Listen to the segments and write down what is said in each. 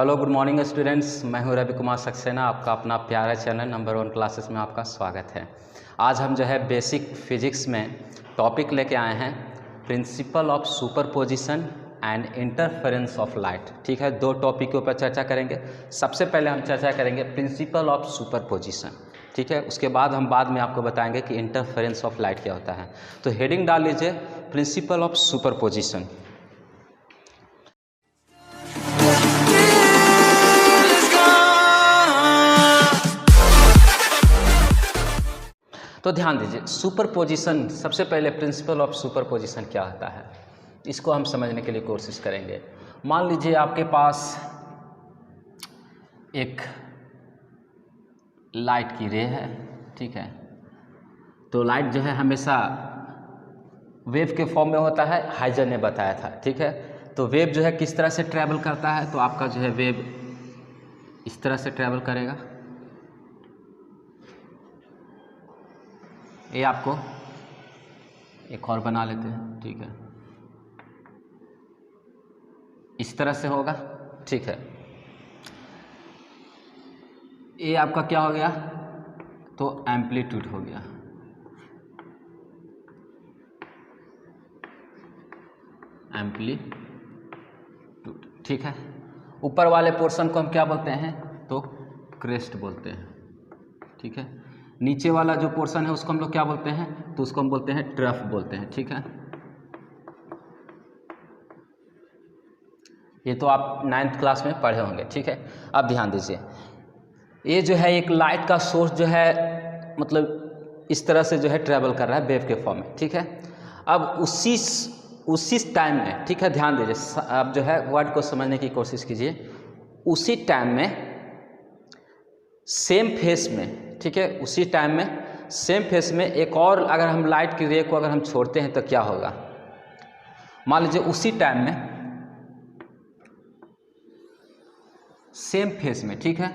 Hello good morning students, मैं हूं रवि कुमार सक्सेना। आपका अपना प्यारा चैनल नंबर 1 क्लासेस में आपका स्वागत है। आज हम जो है बेसिक फिजिक्स में टॉपिक लेके आए हैं principal of superposition and interference of light. ठीक है, दो टॉपिक के ऊपर चर्चा करेंगे। सबसे पहले हम चर्चा करेंगे प्रिंसिपल ऑफ सुपरपोजिशन। ठीक है, उसके बाद हम बाद में आपको बताएंगे कि इंटरफेरेंस ऑफ लाइट क्या होता है। तो हेडिंग डाल लीजिए प्रिंसिपल ऑफ सुपरपोजिशन। तो ध्यान दीजिए, सुपरपोजिशन, सबसे पहले प्रिंसिपल ऑफ सुपरपोजिशन क्या होता है इसको हम समझने के लिए कोशिश करेंगे। मान लीजिए आपके पास एक लाइट की रे है। ठीक है, तो लाइट जो है हमेशा वेव के फॉर्म में होता है, हाइजन ने बताया था। ठीक है, तो वेव जो है किस तरह से ट्रैवल करता है, तो आपका जो है वेव इस तरह से ट्रैवल करेगा। ये आपको एक और बना लेते हैं। ठीक है, इस तरह से होगा। ठीक है, ये आपका क्या हो गया, तो एम्पलीट्यूड हो गया। एम्पलीट्यूड। ठीक है, ऊपर वाले पोर्शन को हम क्या बोलते हैं, तो क्रेस्ट बोलते हैं। ठीक है, नीचे वाला जो पोर्शन है उसको हम लोग क्या बोलते हैं, तो उसको हम बोलते हैं ट्रफ बोलते हैं। ठीक है, ये तो आप 9th क्लास में पढ़े होंगे। ठीक है, अब ध्यान दीजिए, ये जो है एक लाइट का सोर्स जो है मतलब इस तरह से जो है ट्रैवल कर रहा है वेव के फॉर्म में। ठीक है, अब उसी टाइम में, ठीक है ध्यान दीजिए, अब जो है वर्ड को समझने की कोशिश कीजिए। उसी टाइम में सेम फेस में, ठीक है, उसी टाइम में सेम फेस में एक और अगर हम लाइट की रे को अगर हम छोड़ते हैं तो क्या होगा। मान लीजिए उसी टाइम में सेम फेस में, ठीक है,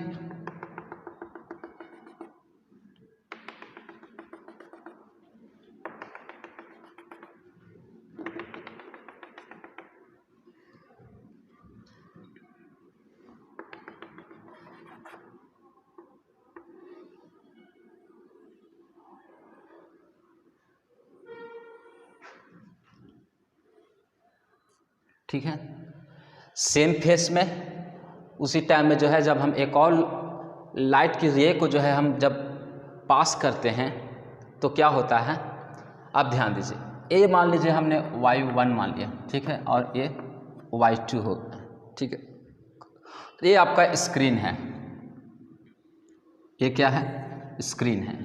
ठीक है, सेम फेस में उसी टाइम में जो है जब हम एक और लाइट की रे को जो है हम जब पास करते हैं तो क्या होता है। अब ध्यान दीजिए, ये मान लीजिए हमने y1 मान लिया। ठीक है, और ये y2 हो गया। ठीक है, ये आपका स्क्रीन है। ये क्या है, स्क्रीन है।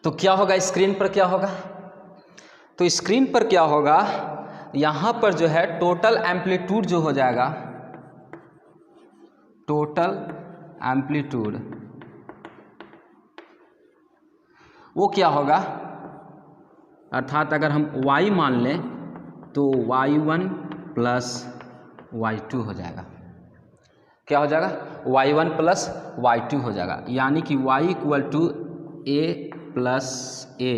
तो क्या होगा, स्क्रीन पर क्या होगा, तो स्क्रीन पर क्या होगा, यहाँ पर जो है टोटल एम्पलीट्यूड जो हो जाएगा, टोटल एम्पलीट्यूड वो क्या होगा, अर्थात अगर हम y मान लें तो y1 प्लस y2 हो जाएगा। क्या हो जाएगा, y1 प्लस y2 हो जाएगा, यानी कि y equal to a plus a,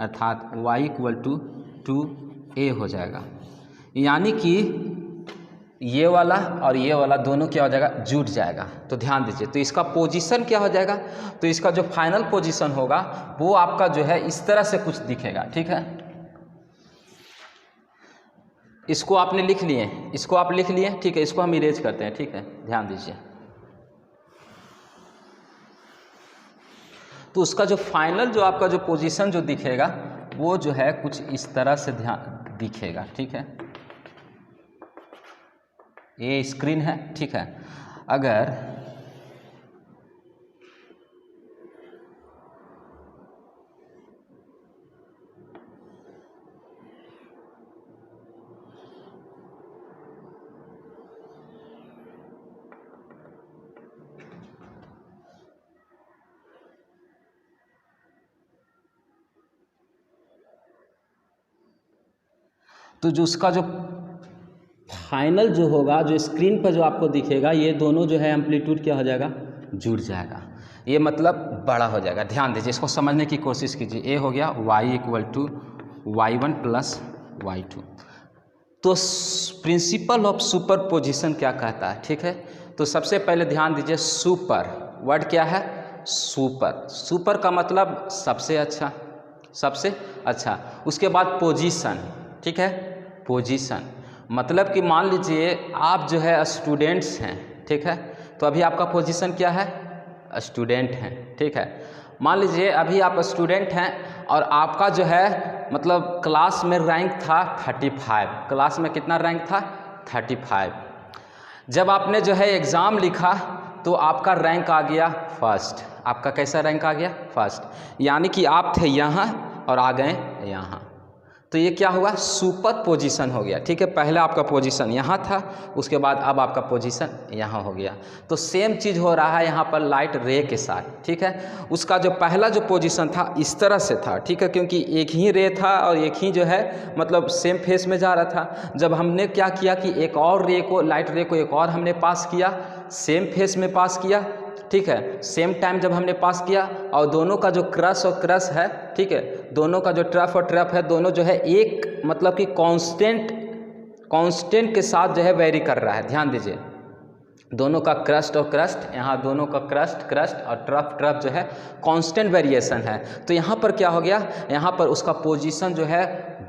अर्थात y इक्वल टू 2a हो जाएगा। यानी कि ये वाला और ये वाला दोनों क्या हो जाएगा, जुड़ जाएगा। तो ध्यान दीजिए, तो इसका पोजीशन क्या हो जाएगा, तो इसका जो फाइनल पोजीशन होगा वो आपका जो है इस तरह से कुछ दिखेगा। ठीक है, इसको आपने लिख लिए, इसको आप लिख लिए। ठीक है, इसको हम इरेज करते हैं। ठीक है, ध्यान दीजिए, तो उसका जो फाइनल जो आपका जो पोजीशन जो दिखेगा वो जो है कुछ इस तरह से ध्यान दिखेगा। ठीक है, ये स्क्रीन है। ठीक है, अगर तो जो उसका जो फाइनल जो होगा, जो स्क्रीन पर जो आपको दिखेगा, ये दोनों जो है एम्पलीट्यूड क्या हो जाएगा, जुड़ जाएगा। ये मतलब बड़ा हो जाएगा। ध्यान दीजिए, इसको समझने की कोशिश कीजिए। ए हो गया y equal to y1 plus y2। तो प्रिंसिपल ऑफ सुपरपोजिशन क्या कहता है, ठीक है। तो सबसे पहले ध्यान दीजिए, सुपर वर्ड क्या है, सुपर। सुपर का मतलब सबसे अच्छा, सबसे अच्छा। उसके बाद पोजीशन, ठीक है, पोजीशन मतलब कि मान लीजिए आप जो है स्टूडेंट्स हैं, ठीक है, तो अभी आपका पोजीशन क्या है, स्टूडेंट हैं, ठीक है। मान लीजिए अभी आप स्टूडेंट हैं और आपका जो है मतलब क्लास में रैंक था 35, क्लास में कितना रैंक था 35। जब आपने जो है एग्ज़ाम लिखा तो आपका रैंक आ गया फर्स्ट। आपका कैसा रैंक आ गया, फर्स्ट, यानी कि आप थे यहाँ और आ गए यहाँ। तो ये क्या हुआ, सुपर पोजीशन हो गया, ठीक है। पहले आपका पोजीशन यहाँ था, उसके बाद अब आपका पोजीशन यहाँ हो गया। तो सेम चीज़ हो रहा है यहाँ पर लाइट रे के साथ, ठीक है। उसका जो पहला जो पोजीशन था इस तरह से था, ठीक है, क्योंकि एक ही रे था और एक ही जो है मतलब सेम फेस में जा रहा था। जब हमने क्या किया कि एक और रे को, लाइट रे को एक और हमने पास किया, सेम फेस में पास किया, ठीक है, सेम टाइम जब हमने पास किया और दोनों का जो क्रश और क्रश है, ठीक है, दोनों का जो ट्रफ और ट्रफ है, दोनों जो है एक मतलब कि कांस्टेंट के साथ जो है वेरी कर रहा है। ध्यान दीजिए, दोनों का क्रस्ट और क्रस्ट, यहाँ दोनों का क्रस्ट और ट्रफ ट्रफ जो है कांस्टेंट वेरिएशन है। तो यहाँ पर क्या हो गया, यहाँ पर उसका पोजीशन जो है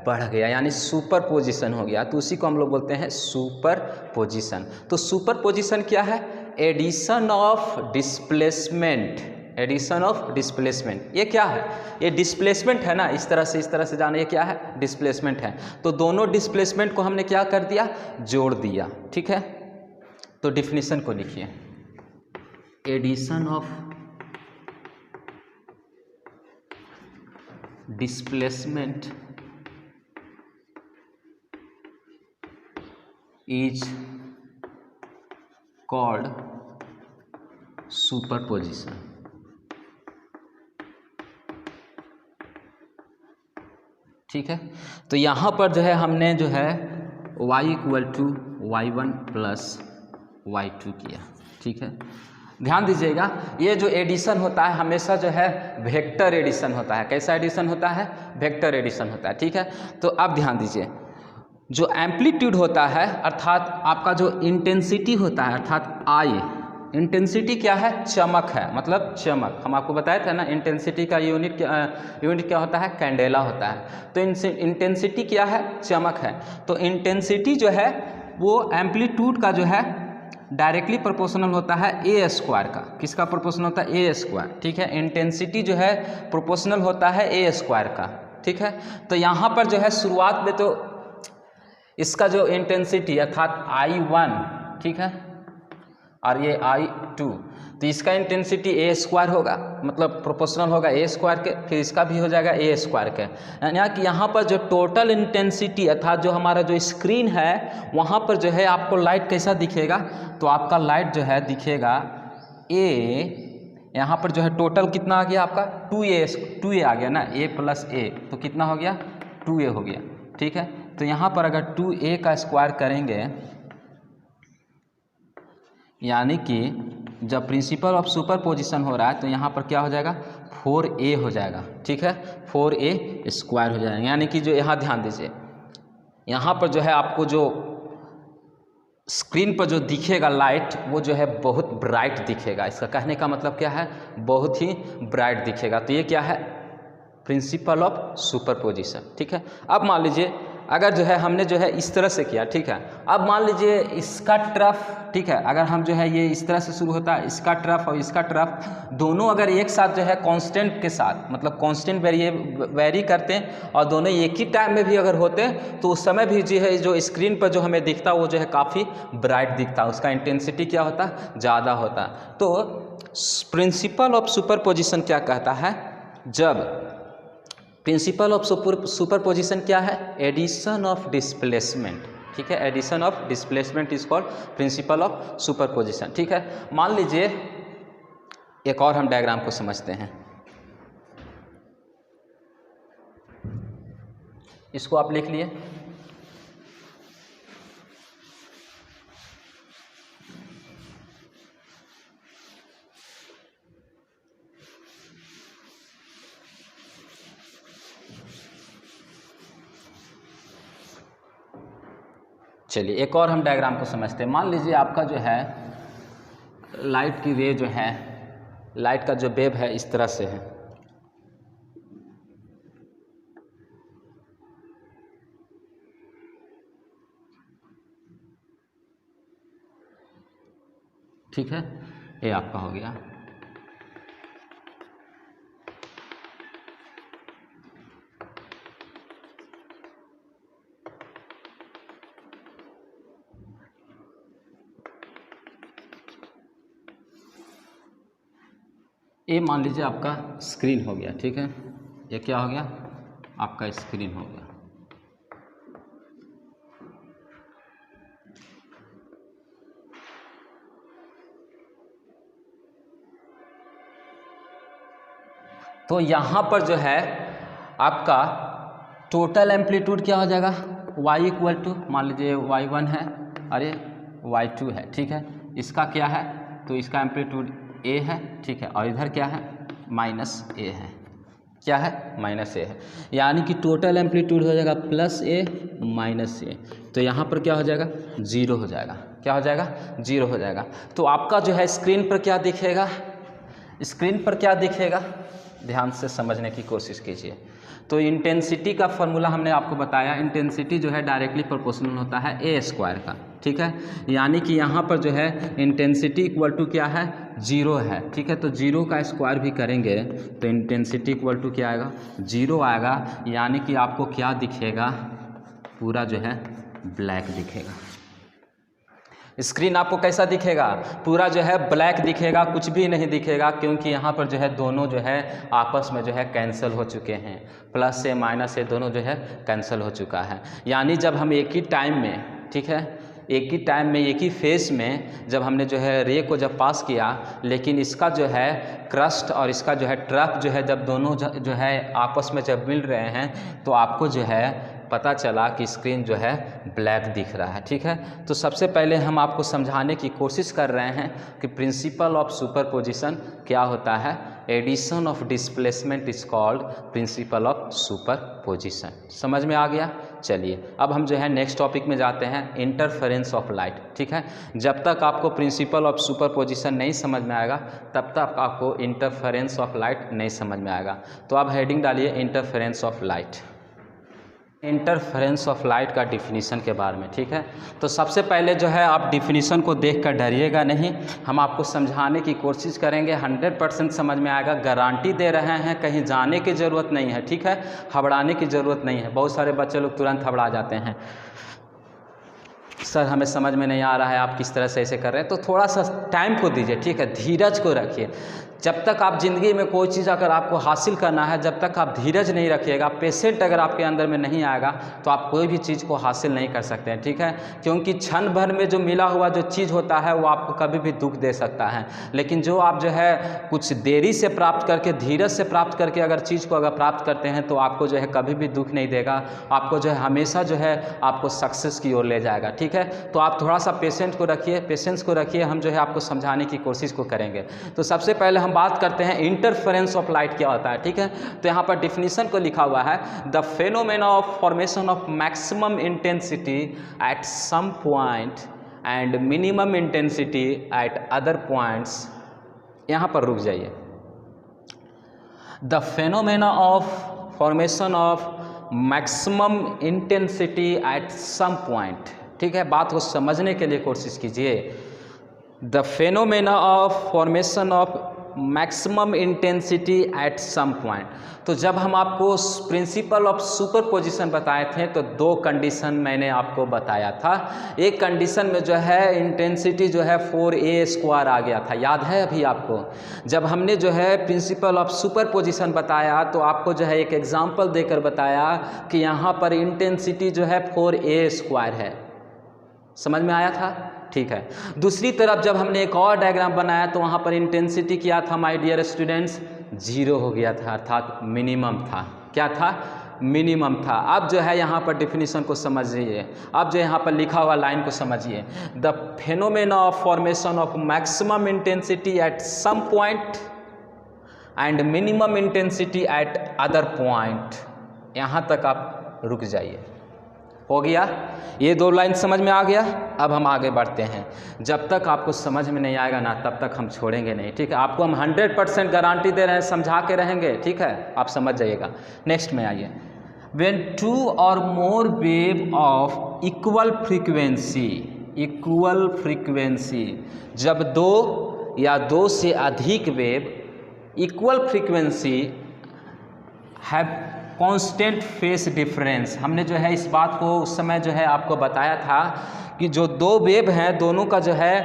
बढ़ गया, यानी सुपर पोजीशन हो गया। तो उसी को हम लोग बोलते हैं सुपर पोजीशन। तो सुपर पोजीशन क्या है, addition of displacement, addition of displacement. ये क्या है, ये डिस्प्लेसमेंट है ना, इस तरह से जाना, ये क्या है, डिस्प्लेसमेंट है। तो दोनों डिस्प्लेसमेंट को हमने क्या कर दिया, जोड़ दिया, ठीक है। तो डिफिनीशन को लिखिए, addition of displacement is called superposition. ठीक है, तो यहाँ पर जो है हमने जो है y equal to y1 plus y2 किया, ठीक है। ध्यान दीजिएगा, ये जो एडिशन होता है हमेशा जो है वेक्टर एडिशन होता है। कैसा एडिशन होता है, वेक्टर एडिशन होता है, ठीक है। तो अब ध्यान दीजिए, जो एम्पलीट्यूड होता है अर्थात आपका जो इंटेंसिटी होता है, अर्थात आई, इंटेंसिटी क्या है, चमक है, मतलब चमक। हम आपको बताए थे ना, इंटेंसिटी का यूनिट क्या होता है, कैंडेला होता है। तो इंटेंसिटी क्या है, चमक है। तो इंटेंसिटी जो है वो एम्पलीट्यूड का जो है डायरेक्टली प्रोपोर्शनल होता है ए स्क्वायर का। किसका प्रोपोर्शनल होता है, ए स्क्वायर, ठीक है। इंटेंसिटी जो है प्रोपोर्शनल होता है ए स्क्वायर का, ठीक है। तो यहाँ पर जो है शुरुआत में तो इसका जो इंटेंसिटी अर्थात I1, ठीक है, और ये I2, तो इसका इंटेंसिटी ए स्क्वायर होगा, मतलब प्रोपोर्शनल होगा ए स्क्वायर के, फिर इसका भी हो जाएगा ए स्क्वायर के। यानी कि यहाँ पर जो टोटल इंटेंसिटी अर्थात जो हमारा जो स्क्रीन है वहाँ पर जो है आपको लाइट कैसा दिखेगा, तो आपका लाइट जो है दिखेगा ए, यहाँ पर जो है टोटल कितना आ गया आपका 2a आ गया ना, a प्लस ए, तो कितना हो गया 2a हो गया, ठीक है। तो यहाँ पर अगर 2a का स्क्वायर करेंगे, यानी कि जब प्रिंसिपल ऑफ सुपरपोजिशन हो रहा है तो यहाँ पर क्या हो जाएगा 4a हो जाएगा, ठीक है, 4a स्क्वायर हो जाएगा। यानी कि जो यहाँ ध्यान दीजिए, यहाँ पर जो है आपको जो स्क्रीन पर जो दिखेगा लाइट वो जो है बहुत ब्राइट दिखेगा। इसका कहने का मतलब क्या है, बहुत ही ब्राइट दिखेगा। तो ये क्या है, प्रिंसिपल ऑफ सुपरपोजिशन, ठीक है। अब मान लीजिए अगर जो है हमने जो है इस तरह से किया, ठीक है। अब मान लीजिए इसका ट्रफ, ठीक है, अगर हम जो है ये इस तरह से शुरू होता है, इसका ट्रफ और इसका ट्रफ दोनों अगर एक साथ जो है कांस्टेंट के साथ, मतलब कांस्टेंट वेरी करते हैं और दोनों एक ही टाइम में भी अगर होते हैं तो उस समय भी जो है जो स्क्रीन पर जो हमें दिखता है वो जो है काफ़ी ब्राइट दिखता है, उसका इंटेंसिटी क्या होता है, ज़्यादा होता है। तो प्रिंसिपल ऑफ सुपरपोजिशन क्या कहता है, जब प्रिंसिपल ऑफ सुपरपोजिशन क्या है, एडिशन ऑफ डिस्प्लेसमेंट, ठीक है, addition of displacement is called principle of superposition, ठीक है। मान लीजिए एक और हम डायग्राम को समझते हैं, इसको आप लिख लिए, चलिए एक और हम डायग्राम को समझते हैं। मान लीजिए आपका जो है लाइट की रे जो है, लाइट का जो वेव है इस तरह से है, ठीक है, ये आपका हो गया। ये मान लीजिए आपका स्क्रीन हो गया, ठीक है, ये क्या हो गया, आपका स्क्रीन हो गया। तो यहाँ पर जो है आपका टोटल एम्पलीट्यूड क्या हो जाएगा, y इक्वल टू, मान लीजिए y1 है, अरे y2 है, ठीक है, इसका क्या है, तो इसका एम्पलीट्यूड a है, ठीक है, और इधर क्या है, माइनस a है, क्या है, माइनस a है, यानी कि टोटल एम्पलीट्यूड हो जाएगा प्लस a माइनस a। तो यहाँ पर क्या हो जाएगा, जीरो हो जाएगा, क्या हो जाएगा, जीरो हो जाएगा। तो आपका जो है स्क्रीन पर क्या दिखेगा, स्क्रीन पर क्या दिखेगा, ध्यान से समझने की कोशिश कीजिए। तो इंटेंसिटी का फॉर्मूला हमने आपको बताया, इंटेंसिटी जो है डायरेक्टली प्रोपोर्शनल होता है ए स्क्वायर का, ठीक है, यानी कि यहाँ पर जो है इंटेंसिटी इक्वल टू क्या है, जीरो है, ठीक है, तो जीरो का स्क्वायर भी करेंगे तो इंटेंसिटी इक्वल टू क्या आएगा, जीरो आएगा, यानी कि आपको क्या दिखेगा, पूरा जो है ब्लैक दिखेगा। स्क्रीन आपको कैसा दिखेगा, पूरा जो है ब्लैक दिखेगा, कुछ भी नहीं दिखेगा, क्योंकि यहाँ पर जो है दोनों जो है आपस में जो है कैंसिल हो चुके हैं, प्लस से माइनस से दोनों जो है कैंसिल हो चुका है। यानी जब हम एक ही टाइम में, ठीक है, एक ही टाइम में एक ही फेस में जब हमने जो है रे को जब पास किया, लेकिन इसका जो है क्रस्ट और इसका जो है ट्रफ जो है जब दोनों जो है आपस में जब मिल रहे हैं तो आपको जो है पता चला कि स्क्रीन जो है ब्लैक दिख रहा है, ठीक है। तो सबसे पहले हम आपको समझाने की कोशिश कर रहे हैं कि प्रिंसिपल ऑफ सुपरपोजिशन क्या होता है। Addition of displacement is called principle of superposition. समझ में आ गया। चलिए अब हम जो है नेक्स्ट टॉपिक में जाते हैं, इंटरफेरेंस ऑफ लाइट, ठीक है। जब तक आपको प्रिंसिपल ऑफ सुपरपोजिशन नहीं समझ में आएगा तब तक आपको इंटरफेरेंस ऑफ लाइट नहीं समझ में आएगा। तो आप हेडिंग डालिए interference of light. Interference of light का डिफिनीशन के बारे में, ठीक है। तो सबसे पहले जो है आप डिफिनीशन को देखकर डरिएगा नहीं, हम आपको समझाने की कोशिश करेंगे, 100% समझ में आएगा, गारंटी दे रहे हैं, कहीं जाने की ज़रूरत नहीं है, ठीक है, हबड़ाने की ज़रूरत नहीं है। बहुत सारे बच्चे लोग तुरंत हबड़ा जाते हैं, सर हमें समझ में नहीं आ रहा है, आप किस तरह से ऐसे कर रहे हैं। तो थोड़ा सा टाइम को दीजिए, ठीक है, धीरज को रखिए। जब तक आप ज़िंदगी में कोई चीज़ अगर आपको हासिल करना है, जब तक आप धीरज नहीं रखिएगा, पेशेंट अगर आपके अंदर में नहीं आएगा तो आप कोई भी चीज़ को हासिल नहीं कर सकते हैं, ठीक है। क्योंकि क्षण भर में जो मिला हुआ जो चीज़ होता है वो आपको कभी भी दुख दे सकता है, लेकिन जो आप जो है कुछ देरी से प्राप्त करके, धीरज से प्राप्त करके अगर चीज़ को अगर प्राप्त करते हैं तो आपको जो है कभी भी दुख नहीं देगा, आपको जो है हमेशा जो है आपको सक्सेस की ओर ले जाएगा, ठीक है। तो आप थोड़ा सा पेशेंट को रखिए, पेशेंस को रखिए, हम जो है आपको समझाने की कोशिश को करेंगे। तो सबसे पहले हम बात करते हैं इंटरफेरेंस ऑफ लाइट क्या होता है, ठीक है। तो यहाँ पर डिफिनीशन को लिखा हुआ है, the phenomena of formation of maximum intensity at some point and minimum intensity at other points. यहाँ पर रुक जाइए। The phenomena of formation of maximum intensity at some point, ठीक है, बात को समझने के लिए कोशिश कीजिए। The phenomena of formation of maximum intensity at some point. तो जब हम आपको प्रिंसिपल ऑफ सुपरपोजिशन बताए थे तो दो कंडीशन मैंने आपको बताया था। एक कंडीशन में जो है इंटेंसिटी जो है 4a² आ गया था, याद है अभी आपको। जब हमने जो है प्रिंसिपल ऑफ सुपरपोजिशन बताया तो आपको जो है एक एग्जांपल देकर बताया कि यहाँ पर इंटेंसिटी जो है 4a² है, समझ में आया था, ठीक है। दूसरी तरफ जब हमने एक और डायग्राम बनाया तो वहाँ पर इंटेंसिटी क्या था माय डियर स्टूडेंट्स, 0 हो गया था, अर्थात मिनिमम था। क्या था, मिनिमम था। अब जो है यहाँ पर डिफिनीशन को समझिए, अब जो यहाँ पर लिखा हुआ लाइन को समझिए। The phenomena of formation of maximum intensity at some point and minimum intensity at other point. यहाँ तक आप रुक जाइए। हो गया, ये 2 लाइन समझ में आ गया। अब हम आगे बढ़ते हैं। जब तक आपको समझ में नहीं आएगा ना तब तक हम छोड़ेंगे नहीं, ठीक है। आपको हम 100% गारंटी दे रहे हैं, समझा के रहेंगे, ठीक है, आप समझ जाइएगा। नेक्स्ट में आइए। व्हेन 2 और मोर वेव ऑफ इक्वल फ्रीक्वेंसी, जब 2 या 2 से अधिक wave equal frequency have constant phase difference, हमने जो है इस बात को उस समय जो है आपको बताया था कि जो 2 वेव हैं दोनों का जो है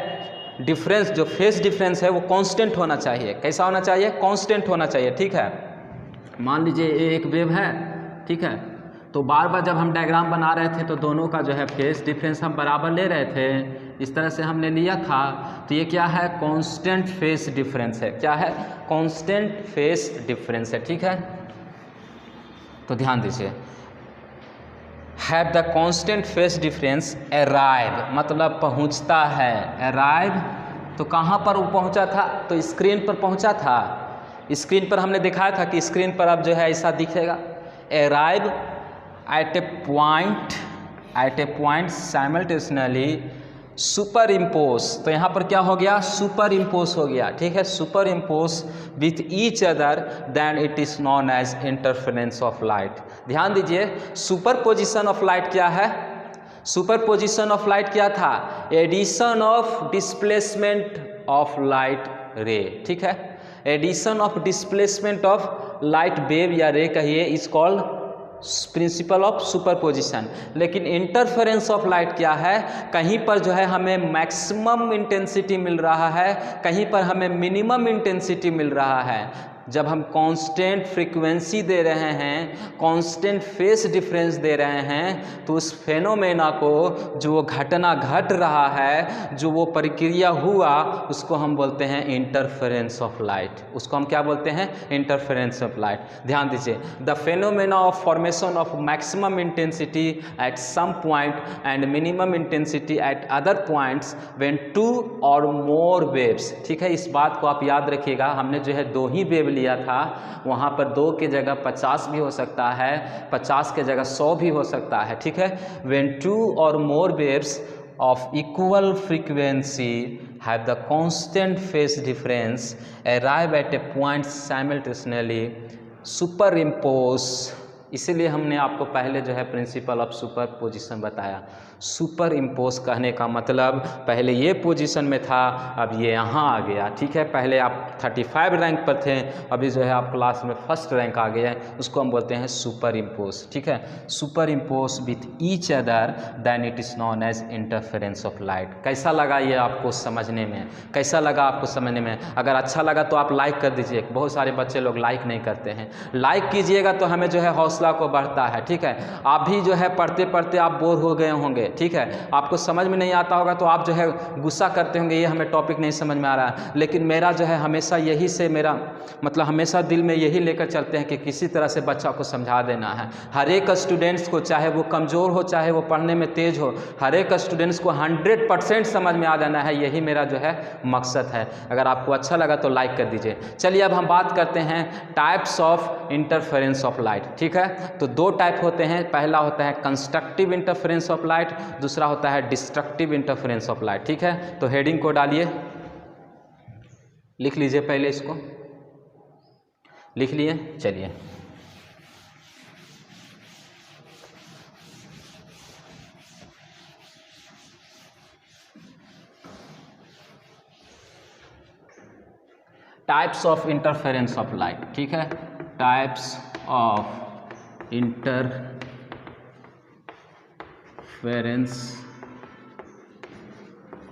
डिफरेंस, जो फेस डिफरेंस है वो कांस्टेंट होना चाहिए। कैसा होना चाहिए? कांस्टेंट होना चाहिए, ठीक है। मान लीजिए ये एक वेव है, ठीक है, तो बार बार जब हम डायग्राम बना रहे थे तो दोनों का जो है फेस डिफरेंस हम बराबर ले रहे थे, इस तरह से हमने लिया था। तो ये क्या है? कांस्टेंट फेस डिफरेंस है। क्या है? कांस्टेंट फेस डिफरेंस है, ठीक है। तो ध्यान दीजिए, have the constant phase difference arrive, मतलब पहुंचता है। अराइव तो कहाँ पर वो पहुंचा था? तो स्क्रीन पर पहुंचा था। स्क्रीन पर हमने दिखाया था कि स्क्रीन पर अब जो है ऐसा दिखेगा, arrive at A point simultaneously super impose. तो यहाँ पर क्या हो गया? सुपर इम्पोज हो गया, ठीक है। Superimpose with each other then it is known as interference of light. ध्यान दीजिए, सुपर पोजिशन ऑफ लाइट क्या है? सुपर पोजिशन ऑफ लाइट क्या था? Addition of displacement of light ray, ठीक है। Addition of displacement of light wave या ray कहिए, is called principle of superposition. लेकिन इंटरफेरेंस ऑफ लाइट क्या है? कहीं पर जो है हमें मैक्सिमम इंटेंसिटी मिल रहा है, कहीं पर हमें मिनिमम इंटेंसिटी मिल रहा है। जब हम कांस्टेंट फ्रीक्वेंसी दे रहे हैं, कांस्टेंट फेस डिफरेंस दे रहे हैं, तो उस फेनोमेना को, जो वो घटना घट रहा है, जो वो प्रक्रिया हुआ, उसको हम बोलते हैं इंटरफेरेंस ऑफ लाइट। उसको हम क्या बोलते हैं? Interference of light. ध्यान दीजिए, the phenomena of formation of maximum intensity at some point and minimum intensity at other points when 2 और मोर वेव्स, ठीक है। इस बात को आप याद रखिएगा, हमने जो है 2 ही वेव लिया था, वहाँ पर 2 की जगह 50 भी हो सकता है, 50 के जगह 100 भी हो सकता है, ठीक है। व्हेन 2 और मोर waves of equal frequency have the constant phase difference arrive at a point simultaneously superimpose। इसीलिए हमने आपको पहले जो है प्रिंसिपल ऑफ सुपरपोजिशन बताया। सुपर इम्पोज कहने का मतलब पहले ये पोजीशन में था, अब ये यहाँ आ गया, ठीक है। पहले आप 35 रैंक पर थे, अभी जो है आप क्लास में फर्स्ट रैंक आ गए हैं, उसको हम बोलते हैं सुपर इम्पोज, ठीक है। Superimpose with each other then it is known as interference of light. कैसा लगा ये आपको समझने में? कैसा लगा आपको समझने में? अगर अच्छा लगा तो आप लाइक कर दीजिए। बहुत सारे बच्चे लोग लाइक नहीं करते हैं, लाइक कीजिएगा तो हमें जो है हौसला को बढ़ता है, ठीक है। आप भी जो है पढ़ते पढ़ते आप बोर हो गए होंगे, ठीक है, आपको समझ में नहीं आता होगा तो आप जो है गुस्सा करते होंगे, ये हमें टॉपिक नहीं समझ में आ रहा है। लेकिन मेरा जो है हमेशा यही से मेरा मतलब हमेशा दिल में यही लेकर चलते हैं कि किसी तरह से बच्चा को समझा देना है। हर एक स्टूडेंट्स को, चाहे वो कमज़ोर हो चाहे वो पढ़ने में तेज़ हो, हर एक स्टूडेंट्स को 100% समझ में आ जाना है, यही मेरा जो है मकसद है। अगर आपको अच्छा लगा तो लाइक कर दीजिए। चलिए अब हम बात करते हैं types of interference of light, ठीक है। तो 2 टाइप होते हैं, पहला होता है कंस्ट्रक्टिव इंटरफेरेंस ऑफ लाइट, दूसरा होता है डिस्ट्रक्टिव इंटरफेरेंस ऑफ लाइट, ठीक है। तो हेडिंग को डालिए, लिख लीजिए, पहले इसको लिख लिए। चलिए types of interference of light, ठीक है। Types of interference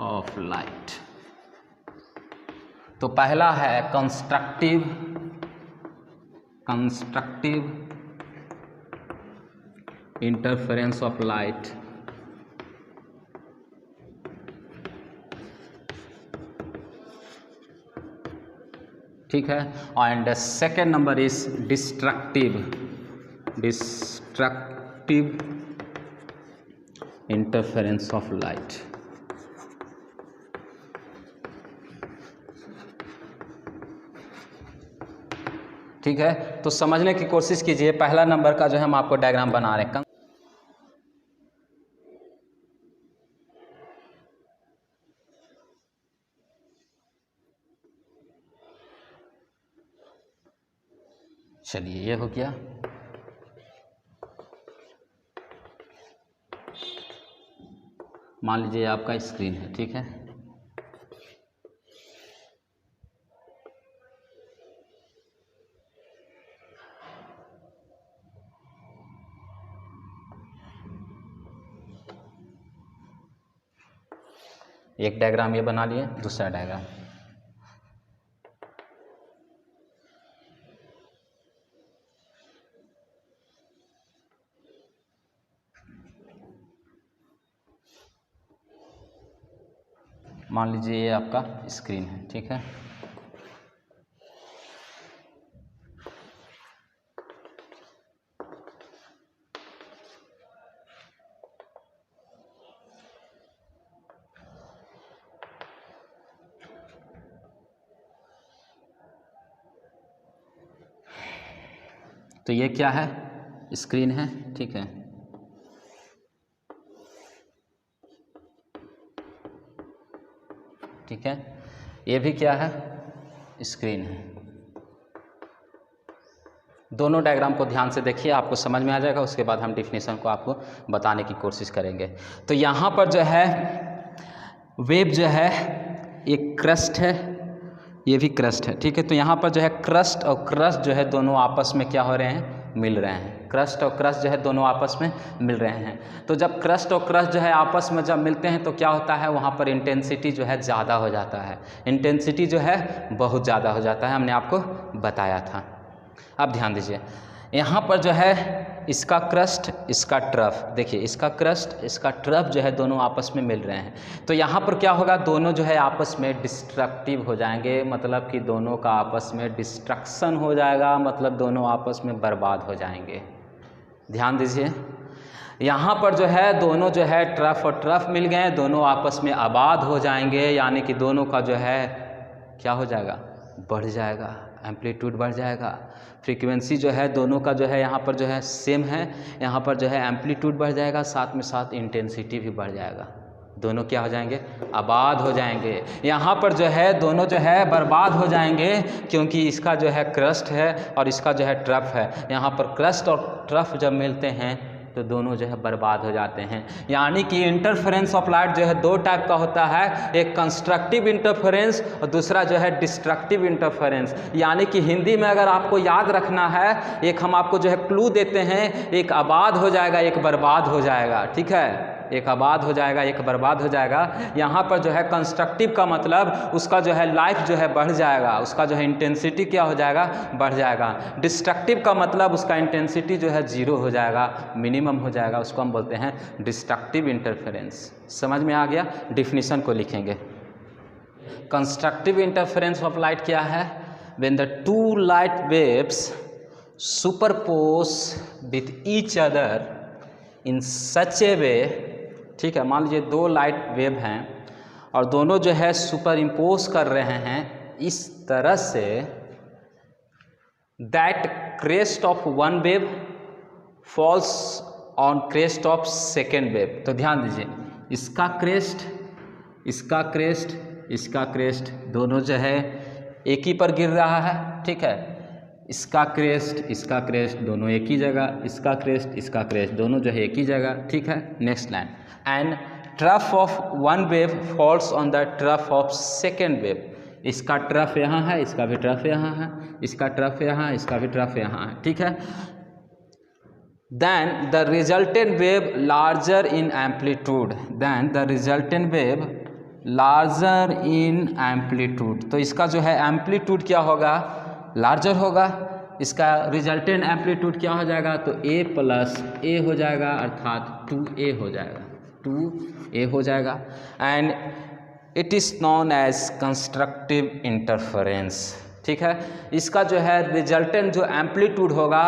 of light. तो पहला है कंस्ट्रक्टिव इंटरफेरेंस ऑफ लाइट, ठीक है। And second number is destructive interference of light. ठीक है, तो समझने की कोशिश कीजिए। पहला नंबर का जो है हम आपको डायग्राम बना रहे हैं। चलिए ये हो गया। मान लीजिए आपका स्क्रीन है, ठीक है। एक डायग्राम ये बना लिए, दूसरा डायग्राम। मान लीजिए ये आपका स्क्रीन है, ठीक है। तो ये क्या है, स्क्रीन है, ठीक है। ठीक है, ये भी क्या है, स्क्रीन है। दोनों डायग्राम को ध्यान से देखिए, आपको समझ में आ जाएगा। उसके बाद हम डिफिनेशन को आपको बताने की कोशिश करेंगे। तो यहाँ पर जो है वेब जो है एक क्रस्ट है, ये भी क्रस्ट है, ठीक है। तो यहाँ पर जो है क्रस्ट और क्रस्ट जो है दोनों आपस में क्या हो रहे हैं, मिल रहे हैं। क्रस्ट और क्रस्ट जो है दोनों आपस में मिल रहे हैं। तो जब क्रस्ट और क्रस्ट जो है आपस में जब मिलते हैं तो क्या होता है, वहाँ पर इंटेंसिटी जो है ज़्यादा हो जाता है। इंटेंसिटी जो है बहुत ज़्यादा हो जाता है, हमने आपको बताया था। अब ध्यान दीजिए, यहाँ पर जो है इसका क्रस्ट, इसका ट्रफ, देखिए इसका क्रस्ट, इसका ट्रफ जो है दोनों आपस में मिल रहे हैं। तो यहाँ पर क्या होगा, दोनों जो है आपस में डिस्ट्रक्टिव हो जाएंगे, मतलब कि दोनों का आपस में डिस्ट्रक्शन हो जाएगा, मतलब दोनों आपस में बर्बाद हो जाएंगे। ध्यान दीजिए, यहाँ पर जो है दोनों जो है ट्रफ और ट्रफ मिल गए, दोनों आपस में आबाद हो जाएंगे, यानी कि दोनों का जो है क्या हो जाएगा, बढ़ जाएगा, एम्पलीट्यूड बढ़ जाएगा। फ्रीक्वेंसी जो है दोनों का जो है यहाँ पर जो है सेम है, यहाँ पर जो है एम्पलीट्यूड बढ़ जाएगा, साथ में साथ इंटेंसिटी भी बढ़ जाएगा। दोनों क्या हो जाएंगे, आबाद हो जाएंगे। यहाँ पर जो है दोनों जो है बर्बाद हो जाएंगे, क्योंकि इसका जो है क्रस्ट है और इसका जो है ट्रफ है। यहाँ पर क्रस्ट और ट्रफ जब मिलते हैं तो दोनों जो है बर्बाद हो जाते हैं। यानी कि इंटरफेरेंस ऑफ लाइट जो है दो टाइप का होता है, एक कंस्ट्रक्टिव इंटरफेरेंस और दूसरा जो है डिस्ट्रक्टिव इंटरफेरेंस। यानी कि हिंदी में अगर आपको याद रखना है, एक हम आपको जो है क्लू देते हैं, एक आबाद हो जाएगा, एक बर्बाद हो जाएगा, ठीक है। एक आबाद हो जाएगा, एक बर्बाद हो जाएगा। यहाँ पर जो है कंस्ट्रक्टिव का मतलब उसका जो है लाइफ जो है बढ़ जाएगा, उसका जो है इंटेंसिटी क्या हो जाएगा, बढ़ जाएगा। डिस्ट्रक्टिव का मतलब उसका इंटेंसिटी जो है जीरो हो जाएगा, मिनिमम हो जाएगा, उसको हम बोलते हैं डिस्ट्रक्टिव इंटरफेरेंस। समझ में आ गया। डिफिनीशन को लिखेंगे। कंस्ट्रक्टिव इंटरफेरेंस ऑफ लाइट क्या है, when the two light waves superpose with each other in such a way, ठीक है। मान लीजिए दो लाइट वेव हैं और दोनों जो है सुपर इम्पोज कर रहे हैं इस तरह से, that crest of one wave falls on crest of second wave. तो ध्यान दीजिए, इसका क्रेस्ट, इसका क्रेस्ट, इसका क्रेस्ट दोनों जो है एक ही पर गिर रहा है, ठीक है। इसका क्रेस्ट दोनों एक ही जगह, इसका क्रेस्ट दोनों जो है एक ही जगह, ठीक है। Next line, and trough of one wave falls on the trough of second wave. इसका ट्रफ यहाँ है, इसका भी ट्रफ यहाँ है, इसका ट्रफ यहाँ, इसका भी ट्रफ यहाँ है, ठीक है। Then the resultant wave larger in amplitude, then the resultant wave larger in amplitude. तो इसका जो है एम्पलीट्यूड क्या होगा, लार्जर होगा। इसका रिजल्टेंट एम्पलीट्यूड क्या हो जाएगा, तो a प्लस ए हो जाएगा, अर्थात 2a हो जाएगा, 2a हो जाएगा। And it is known as constructive interference, ठीक है। इसका जो है रिजल्टेंट जो एम्पलीट्यूड होगा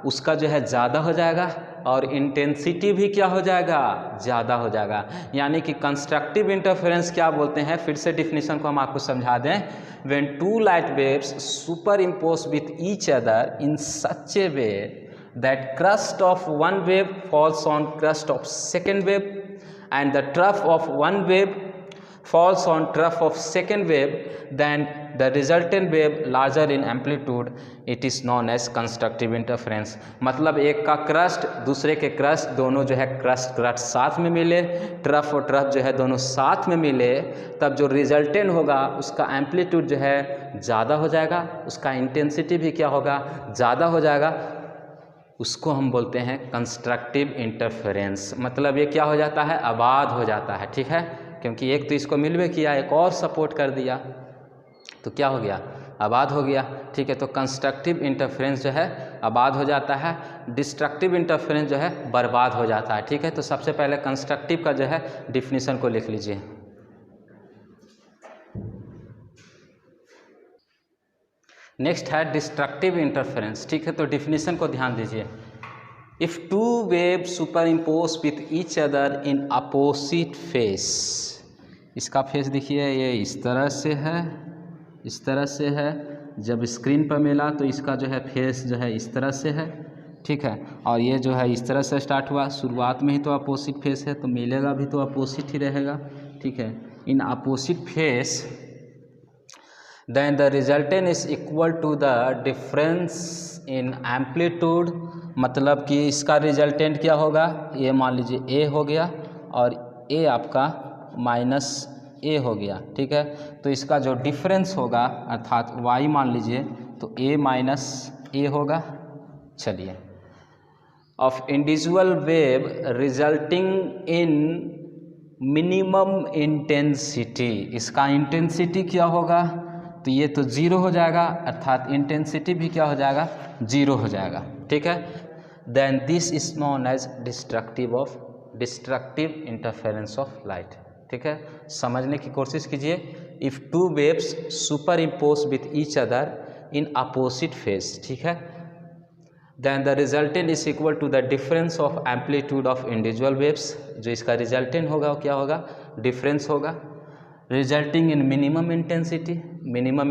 उसका जो है ज़्यादा हो जाएगा और इंटेंसिटी भी क्या हो जाएगा, ज़्यादा हो जाएगा। यानी कि कंस्ट्रक्टिव इंटरफेरेंस क्या बोलते हैं, फिर से डिफिनीशन को हम आपको समझा दें। When two light waves superimpose with each other in such a way that crest of one wave falls on crest of second wave and the trough of one wave falls on trough of second wave, then the resultant wave larger in amplitude, it is known as constructive interference। मतलब एक का crust दूसरे के crust दोनों जो है crust साथ में मिले, ट्रफ और ट्रफ जो है दोनों साथ में मिले, तब जो रिजल्टेंट होगा उसका एम्पलीट्यूड जो है ज़्यादा हो जाएगा, उसका इंटेंसिटी भी क्या होगा, ज़्यादा हो जाएगा। उसको हम बोलते हैं कंस्ट्रक्टिव इंटरफेरेंस। मतलब ये क्या हो जाता है, आबाद हो जाता है, ठीक है, क्योंकि एक तो इसको मिलवे किया, एक और सपोर्ट कर दिया, तो क्या हो गया, आबाद हो गया, ठीक है। तो कंस्ट्रक्टिव इंटरफेरेंस जो है आबाद हो जाता है, डिस्ट्रक्टिव इंटरफेरेंस जो है बर्बाद हो जाता है, ठीक है। तो सबसे पहले कंस्ट्रक्टिव का जो है डिफिनीशन को लिख लीजिए। नेक्स्ट है डिस्ट्रक्टिव इंटरफेरेंस, ठीक है। तो डिफिनीशन को ध्यान दीजिए। If two wave super impose with each other in opposite face, इसका फेस देखिए ये इस तरह से है, इस तरह से है, जब स्क्रीन पर मिला तो इसका जो है फेस जो है इस तरह से है, ठीक है। और ये जो है इस तरह से स्टार्ट हुआ, शुरुआत में ही तो अपोजिट फेस है, तो मिलेगा भी तो अपोजिट ही रहेगा, ठीक है। इन opposite face then the resultant is equal to the difference in amplitude, मतलब कि इसका रिजल्टेंट क्या होगा, ये मान लीजिए a हो गया और a आपका माइनस a हो गया, ठीक है। तो इसका जो डिफरेंस होगा अर्थात y मान लीजिए तो a माइनस a होगा। चलिए, of individual wave resulting in minimum intensity, इसका इंटेंसिटी क्या होगा, तो ये तो जीरो हो जाएगा, अर्थात इंटेंसिटी भी क्या हो जाएगा, जीरो हो जाएगा, ठीक है। Then this is known as destructive interference of light, ठीक है। समझने की कोशिश कीजिए। If two waves superimpose with each other in opposite phase, ठीक है, then the resultant is equal to the difference of amplitude of individual waves, जो इसका रिजल्टेंट होगा वो क्या होगा, डिफरेंस होगा, रिजल्टिंग इन मिनिमम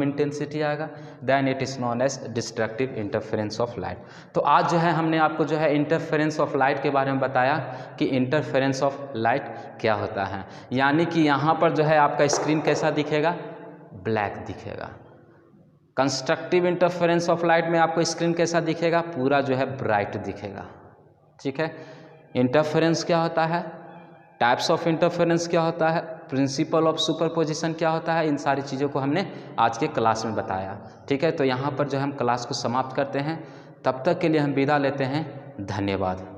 इंटेंसिटी आएगा, then it is known as destructive interference of light. तो आज जो है हमने आपको जो है इंटरफेरेंस ऑफ लाइट के बारे में बताया कि इंटरफेरेंस ऑफ लाइट क्या होता है, यानी कि यहाँ पर जो है आपका स्क्रीन कैसा दिखेगा, ब्लैक दिखेगा। कंस्ट्रक्टिव इंटरफेरेंस ऑफ लाइट में आपको स्क्रीन कैसा दिखेगा, पूरा जो है ब्राइट दिखेगा, ठीक है। इंटरफेरेंस क्या होता है, टाइप्स ऑफ इंटरफेरेंस क्या होता है, प्रिंसिपल ऑफ सुपरपोजिशन क्या होता है, इन सारी चीज़ों को हमने आज के क्लास में बताया, ठीक है। तो यहाँ पर जो हम क्लास को समाप्त करते हैं, तब तक के लिए हम विदा लेते हैं, धन्यवाद।